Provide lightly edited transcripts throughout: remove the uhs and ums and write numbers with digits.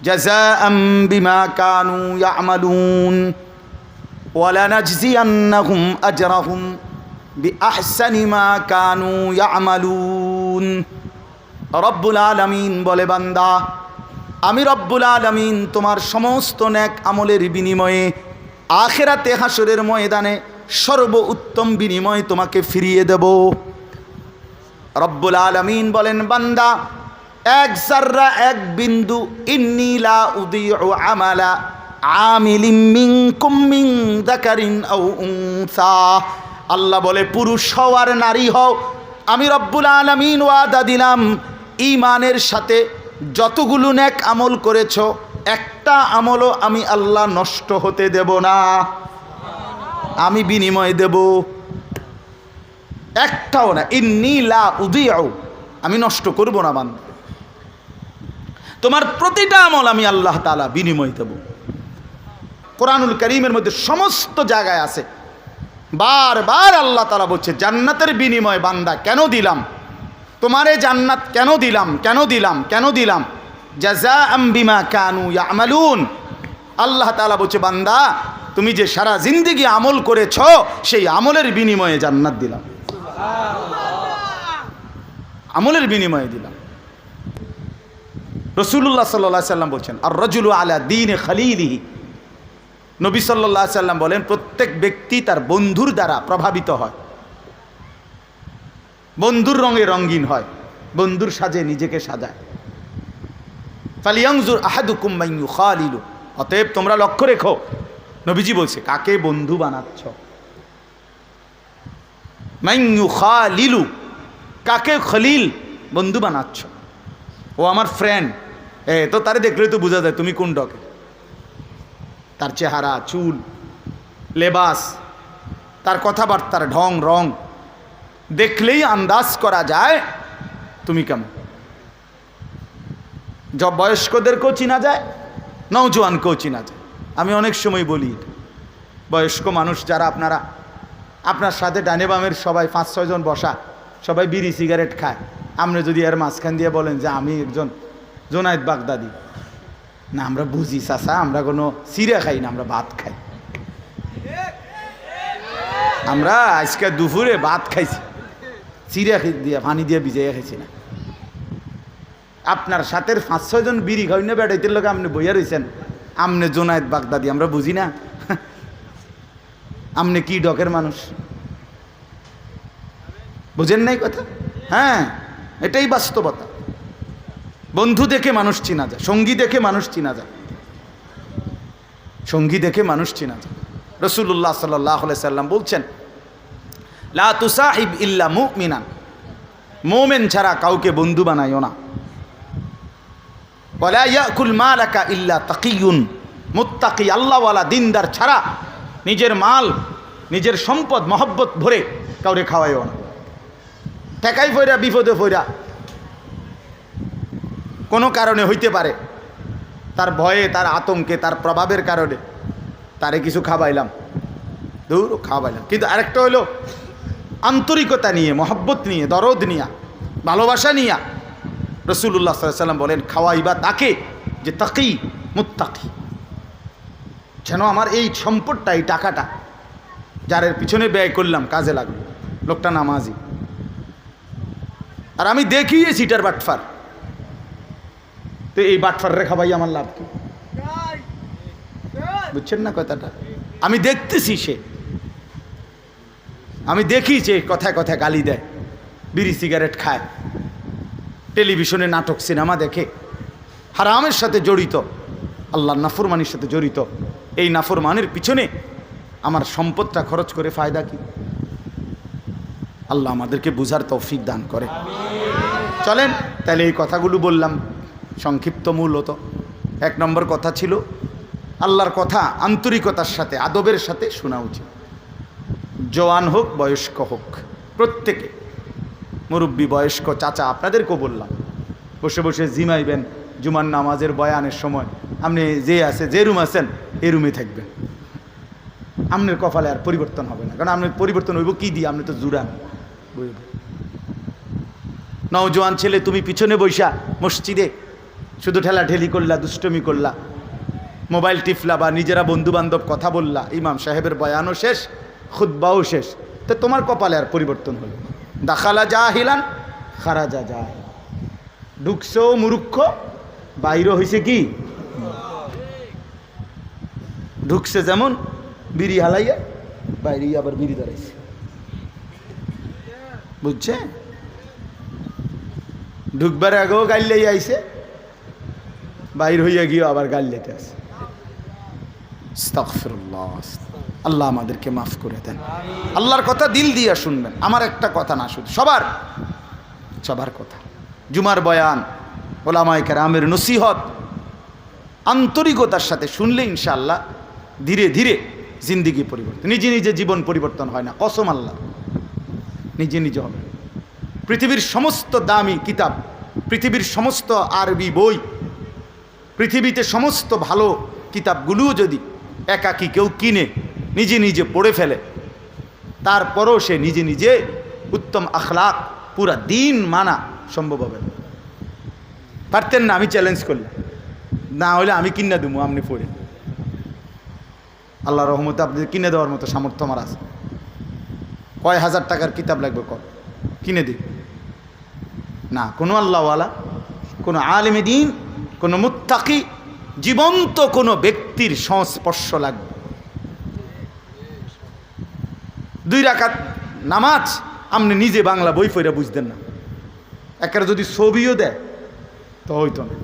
জাযাআম বিমা কানু ইয়ামালুন ওয়া লানাজজিয়ান্নাহুম আজরাহুম বিআহসানি মা কানু ইয়ামালুন। রব্বুল আলামিন বলে, বান্দা আমি রব্বুল আলামিন তোমার সমস্ত নেক আমলের বিনিময়ে আখিরাতে হাসরের ময়দানে সর্বোত্তম বিনিময় তোমাকে ফিরিয়ে দেব। রব্বুল আলামিন বলেন, বান্দা এক যাররা এক বিন্দু ইন্নী লা উযীউ আমালা আমিলিম মিনকুম মিন যাকারিন আও উনসা। আল্লাহ বলে, পুরুষ হও আর নারী হও, আমি রব্বুল আলামিন ওয়াদা দিলাম ঈমানের সাথে যতগুলো নেক আমল করেছো একটা আমলও আমি আল্লাহ নষ্ট হতে দেব না, আমি বিনিময় দেব, একটাও না। ইন্নী লা উযীউ, আমি নষ্ট করব না বান্দা, তোমার প্রতিটা আমল আমি আল্লাহ তাআলা বিনিময় দেব। কোরআনুল কারীমের মধ্যে সমস্ত জায়গায় আছে, বারবার আল্লাহ তাআলা বলছে জান্নাতের বিনিময় বান্দা কেন দিলাম, তোমারে জান্নাত কেন দিলাম, কেন দিলাম, কেন দিলাম, জাযাআম বিমা কানু ইয়ামালুন। আল্লাহ তাআলা বলছে, বান্দা তুমি যে সারা জিন্দেগি আমল করেছ সেই আমলের বিনিময়ে জান্নাত দিলাম, আমলের বিনিময়ে দিলাম। রাসূলুল্লাহ সাল্লাল্লাহু আলাইহি সাল্লাম বলছেন, আর রাজুলু আলা দীনি খলিলিহি। নবী সাল্লাল্লাহু আলাইহি সাল্লাম বলেন, প্রত্যেক ব্যক্তি তার বন্ধুর দ্বারা প্রভাবিত হয়, বন্ধুর রঙে রঙিন হয়, বন্ধুর সাজে নিজেকে সাজায়। ফালিয়ানজুর আহাদুকুম মান ইউখালিলু। অতএব তোমরা লক্ষ্য রেখো, নবীজি বলছে কাকে বন্ধু বানাচ্ছ। মান ইউখালিলু, কাকে খলিল বন্ধু বানাচ্ছ। ও আমার ফ্রেন্ড, তো তারে দেখলে তো বোঝা যায় তুমি কোন ডকে। তার চেহারা, চুল, লেবাস, তার কথাবার্তার ঢং রং দেখলেই আন্দাজ করা যায় তুমি কেমন। বয়স্কদেরকেও চিনা যায়, নওজোয়ানকেও চিনা যায়। আমি অনেক সময় বলি, বয়স্ক মানুষ যারা আপনারা, আপনার সাথে ডানে বামের সবাই 5-6 জন বসা, সবাই বিড়ি সিগারেট খায়, আপনি যদি এর মাঝখান দিয়ে বলেন যে আমি একজন জোনায়েদ বাগদাদি, না আমরা বুঝি চাচা, আমরা কোনো সিরা খাই না, আমরা ভাত খাই। আমরা আজকে দুপুরে ভাত খাইছি, চিরা দিয়ে পানি দিয়ে ভিজাইয়া খাইছি না। আপনার সাথে 5-6 জন বিড়ি খাই না বেড়াইতে লোক আপনি বইয়া রয়েছেন, আমনে জোনায়েদ বাগদাদি, আমরা বুঝি না আমনে কি ডকের মানুষ, বুঝেন নাই কথা? হ্যাঁ, এটাই বাস্তবতা। বন্ধু দেখে মানুষ চিনা যায়, সঙ্গী দেখে মানুষ চিনা যায়, সঙ্গী দেখে মানুষ চিনা যায়। রাসূলুল্লাহ সাল্লাল্লাহু আলাইহি সাল্লাম বলছেন, লা তুসাহিব ইল্লা মুমিনান, মুমিন ছাড়া কাউকে বন্ধু বানাইও না। ওয়ালা ইয়াকুল মালাকা ইল্লা তাকিয়ুন, মুত্তাকি আল্লাহওয়ালা দিনদার ছাড়া নিজের মাল, নিজের সম্পদ মহব্বত ভরে কাউরে খাওয়াইও না। ঠেকাই ফইরা বিপদে ফইরা কোনো কারণে হইতে পারে, তার ভয়ে, তার আতঙ্কে, তার প্রভাবের কারণে তারে কিছু খাওয়াইলাম, দূর খাওয়াইলাম। কিন্তু আরেকটা হলো আন্তরিকতা নিয়ে, মহব্বত নিয়ে, দরদ নিয়া, ভালোবাসা নিয়া। রাসূলুল্লাহ সাল্লাল্লাহু আলাইহি সাল্লাম বলেন, খাওয়াইবা তাকে যে তাকি মুত্তাকি, যেন আমার এই সম্পদটা, এই টাকাটা যার পিছনে ব্যয় করলাম কাজে লাগলো, লোকটা নামাজি। আর আমি দেখিয়েছি এটার বাটফার, তো এই বাটফার রেখা ভাই আমার লাভ কি? বুঝছেন না কথাটা? আমি দেখতেছি, সে, আমি দেখিছে কথায় কথায় গালি দেয়, বিড়ি সিগারেট খায়, টেলিভিশনে নাটক সিনেমা দেখে, হারামের সাথে জড়িত, আল্লাহর নাফরমানির সাথে জড়িত। এই নাফরমানির পিছনে আমার সম্পদটা খরচ করে ফায়দা কি? আল্লাহ আমাদেরকে বুঝার তৌফিক দান করে। চলেন তাহলে এই কথাগুলো বললাম সংক্ষিপ্ত। মূলত 1 নম্বর কথা ছিল আল্লাহর কথা আন্তরিকতার সাথে, আদবের সাথে শোনা উচিত। জওয়ান হোক বয়স্ক হোক, প্রত্যেকে, মুরব্বী বয়স্ক চাচা, আপনাদেরকেও বললাম, বসে বসে জিমাইবেন জুমার নামাজের বয়ানের সময়, আপনি যে আছে, যে রুম আছেন এই রুমে থাকবেন। আপনার কপালে আর পরিবর্তন হবে না, কারণ আপনার পরিবর্তন হইব কি দিয়ে? আপনি তো জুড়ান। নওজোয়ান ছেলে, তুমি পিছনে বৈশা মসজিদে শুধু ঠেলাঠেলি করলা, দুষ্টমি করলা, মোবাইল টিপলা, বা নিজেরা বন্ধুবান্ধব কথা বললা, ইমাম সাহেবের বয়ানও শেষ, খুতবাও শেষ, তো তোমার কপালে আর পরিবর্তন হলো। দাখালা জাহিলান খারাজা জাহিল, ঢুকছো মূর্খ, বাইরে হয়েছে কি, ঢুকছে যেমন বিড়ি হালাইয়া, বাইরে আবার বিড়ি দাঁড়াইছে, বুঝছে? ঢুকবার আগেও গাইলেই আইছে, বাইর হইয়া গিয়ে আবার গাল লেতে আছে। আস্তাগফিরুল্লাহ। আল্লাহ আমাদেরকে মাফ করে দেন। আল্লাহর কথা দিল দিয়া শুনবেন, আমার একটা কথা না, শুধু সবার সবার কথা। জুমার বয়ান, ওলামায়ে কেরামের নসিহত আন্তরিকতার সাথে শুনলে ইনশাআল্লাহ ধীরে ধীরে জিন্দিগি পরিবর্তন। নিজে নিজে জীবন পরিবর্তন হয় না, কসম আল্লাহ, নিজে নিজে হবে। পৃথিবীর সমস্ত দামি কিতাব, পৃথিবীর সমস্ত আরবি বই, পৃথিবীতে সমস্ত ভালো কিতাবগুলোও যদি একাকী কেউ কিনে নিজে নিজে পড়ে ফেলে, তারপরও সে নিজে নিজে উত্তম আখলাক, পুরা দিন মানা সম্ভব হবে না। পারতেন না? আমি চ্যালেঞ্জ করলাম, না হলে আমি কিনে দেবো, আপনি পড়ে। আল্লাহ রহমতে আপনি কিনে দেওয়ার মতো সামর্থ্য আমার আছে। কয় হাজার টাকার কিতাব লাগবে, কর কিনে দিই না। কোনো আল্লাহওয়ালা, কোনো আলেমে দ্বীন, কোনো মুত্তাকি, জীবন্ত কোনো ব্যক্তির সংস্পর্শ লাগবে। 2 রাকাত নামাজ আপনি নিজে বাংলা বই পড়ে বুঝতেন না, একের যদি ছবিও দেয় তো হইতো না।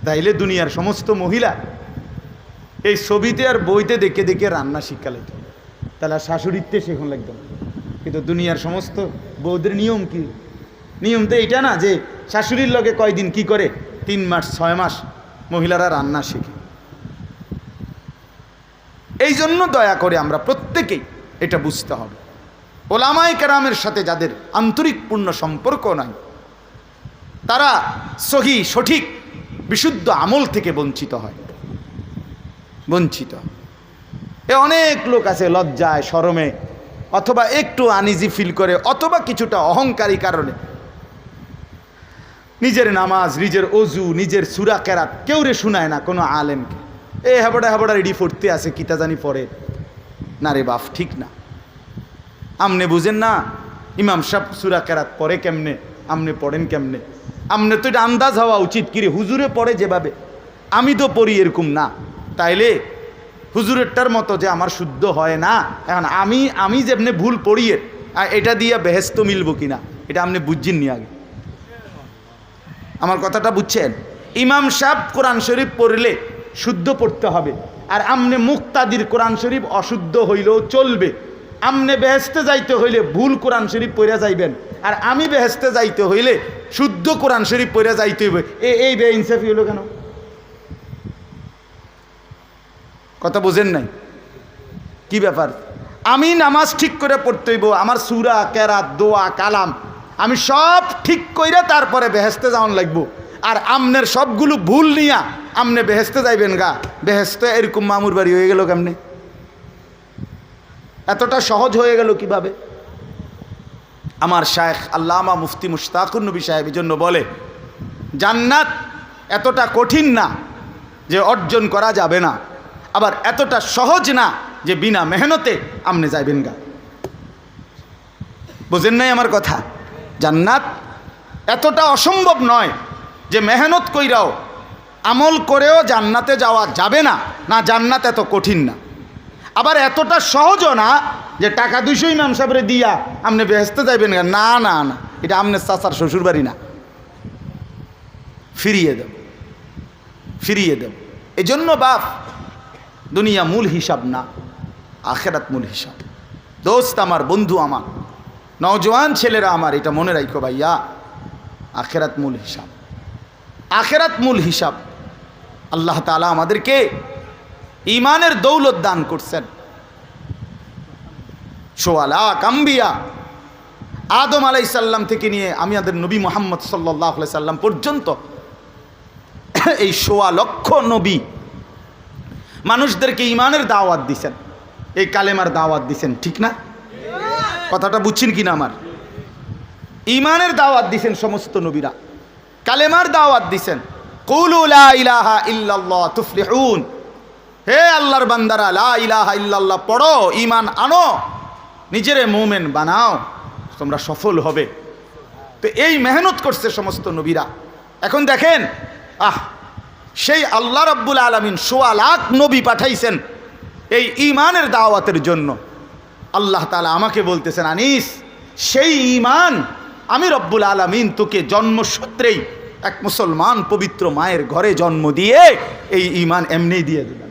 তাইলে দুনিয়ার সমস্ত মহিলা এই ছবিতে আর বইতে দেখে দেখে রান্না শিক্ষা লাগত, তাহলে শাশুড়িতে শেখন লাগতো না। কিন্তু দুনিয়ার সমস্ত বৌদের নিয়ম কি? নিয়ম তো এইটা না যে শাশুড়ির লগে কয়দিন কি করে, 3 মাস 6 মাস মহিলারা রান্না শিখে। এই জন্য দয়া করে আমরা প্রত্যেকেই এটা বুঝতে হবে, ওলামায়ে কেরামের সাথে যাদের আন্তরিকপূর্ণ সম্পর্ক নাই, তারা সহি সঠিক বিশুদ্ধ আমল থেকে বঞ্চিত হয়, বঞ্চিত। অনেক লোক আছে লজ্জায় শরমে, অথবা একটু আনইজি ফিল করে, অথবা কিছুটা অহংকারী কারণে নিজের নামাজ, নিজের অজু, নিজের সূরা কেরাত কেউ রে শুনায় না কোনো আলেমকে। হেবড়া হেবড়া রেডি পড়তে আছে, কিতা জানি পড়ে না রে বাপ, ঠিক না। আমনে বুঝেন না ইমাম সাহেব সূরা কেরাত পড়ে কেমনে, আমনে পড়েন কেমনে? আমনে তো এটা আন্দাজ হওয়া উচিত, কিরে হুজুরে পড়ে যেভাবে আমি তো পড়ি এরকম না, তাইলে হুজুরেরটার মতো যে আমার শুদ্ধ হয় না। এখন আমি যেমনি ভুল পড়িয়ে এটা দিয়ে বেহেস্ত মিলব কিনা, এটা আপনি বুঝছেন নি আগে? আমার কথাটা বুঝছেন? ইমাম সাহেব কোরআন শরীফ পড়লে শুদ্ধ পড়তে হবে, আর আমনে মুক্তাদির কোরআন শরীফ অশুদ্ধ হইলেও চলবে। আমনে বেহেস্তে যাইতে হইলে ভুল কোরআন শরীফ পড়ে যাইবেন, আর আমি বেহেস্তে যাইতে হইলে শুদ্ধ কোরআন শরীফ পড়ে যাইতে হইবে। এই বেইনসাফি হলো কেন? কথা বুঝেন নাই? কি ব্যাপার? আমি নামাজ ঠিক করে পড়তে হইব, আমার সূরা কেরাত দোয়া কালাম আমি সব ঠিক কইরা তারপরে বেহেস্তে যাওয়ান লাগবো। আর আমনের সবগুলো ভুল নিয়া আমনে বেহেস্তে যাইবেন গা, বেহেস্তে এরকম মামুর বাড়ি হয়ে গেল কেমনে? এতটা সহজ হয়ে গেল কিভাবে? আমার শায়েখ আল্লামা মুফতি মুশতাকুর নবী সাহেব এই জন্য বলে, জান্নাত এতটা কঠিন না যে অর্জন করা যাবে না, আবার এতটা সহজ না যে বিনা মেহনতে আমনে যাইবেন গা। বুঝেন নাই আমার কথা? জান্নাত এতটা অসম্ভব নয় যে মেহনত কইরাও আমল করেও জান্নাতে যাওয়া যাবে না, না জান্নাত এত কঠিন না। আবার এতটা সহজও না যে টাকা 200 ইমাম সাহেবরে দিয়া আপনি বেহেস্তে যাইবেন না, না না, এটা আমনে চাচার শ্বশুর বাড়ি না, ফিরিয়ে দেব, ফিরিয়ে দেব। এই জন্য বাপ, দুনিয়া মূল হিসাব না, আখেরাত মূল হিসাব। দোস্ত আমার, বন্ধু আমার, নওজোয়ান ছেলেরা আমার, এটা মনে রাখো ভাইয়া, আখেরাত মূল হিসাব, আখেরাত মূল হিসাব। আল্লাহ তাআলা আমাদেরকে ঈমানের দৌলত দান করছেন। সোয়ালা কাম্বিয়া, আদম আলাইহিস সালাম থেকে নিয়ে আমাদের নবী মুহাম্মদ সাল্লাল্লাহু আলাইহি সাল্লাম পর্যন্ত এই 1.25 লক্ষ নবী মানুষদেরকে ঈমানের দাওয়াত দিছেন, এই কালেমার দাওয়াত দিছেন, ঠিক না? কথাটা বুঝছেন কিনা আমার? ঈমানের দাওয়াত দিছেন সমস্ত নবীরা, কালেমার দাওয়াত দিছেন। কুলু লা ইলাহা ইল্লাল্লাহ তুফলিহুন, হে আল্লাহর বান্দারা লা ইলাহা ইল্লাল্লাহ পড়ো, ঈমান আনো, নিজেরে মুমিন বানাও, তোমরা সফল হবে। তো এই মেহনত করছে সমস্ত নবীরা। এখন দেখেন, সেই আল্লাহ রাব্বুল আলামিন ১৬ লাখ নবী পাঠাইছেন এই ঈমানের দাওয়াতের জন্য। আল্লাহ তাআলা আমাকে বলতেছেন, আনিস, সেই ঈমান আমি রব্বুল আলামিন তোকে জন্মসূত্রেই এক মুসলমান পবিত্র মায়ের ঘরে জন্ম দিয়ে এই ঈমান এমনিই দিয়ে দিলাম।